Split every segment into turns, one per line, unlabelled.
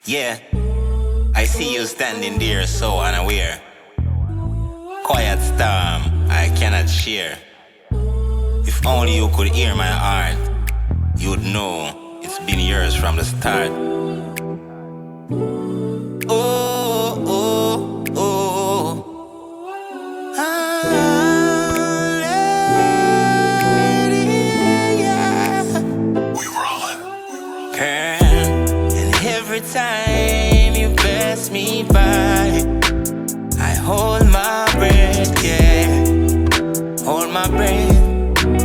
Yeah, I see you standing there so unaware. Quiet storm, I cannot share. If only you could hear my heart, you'd know it's been yours from the start. Oh, oh, oh. Ah, lady, yeah. We rollin'. Girl, and every time you pass me by, I hold my breath, yeah. Hold my breath.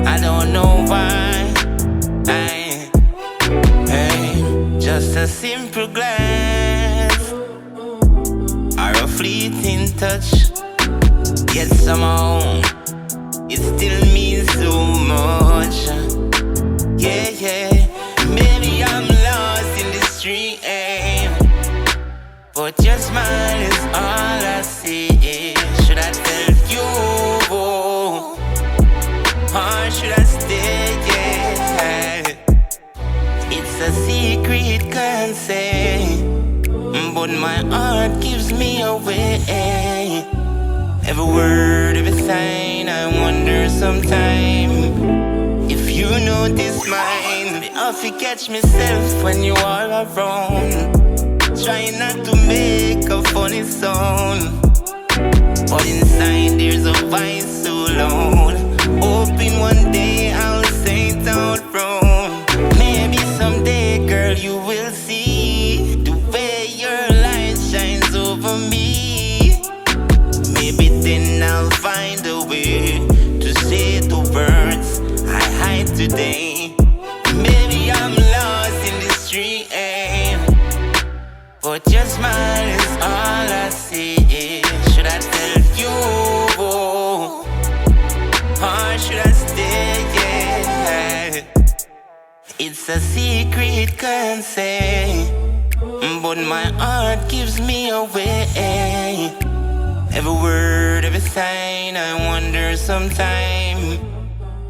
I don't know why. Just a simple glance or a fleeting touch, yet somehow it still means so much. Yeah, yeah. Maybe I'm lost in the street, but your smile is all I see. Should I tell you, or should I stay? Yeah. It's a secret, can't say, but my heart gives me away. Every word, every sign, I wonder sometime if you notice mine. I often catch myself when you are around, trying not to make a funny sound, but inside there's a voice so loud, hoping one day I'll say it out wrong. Maybe someday, girl, you will see the way your light shines over me. Maybe then I'll find a way to say the words I hide today. Maybe I'm lost in the street, but your smile is all I see. Should I tell you, or should I stay? Yeah. It's a secret, can't say, but my heart gives me away. Every word, every sign, I wonder sometime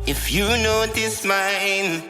if you notice mine.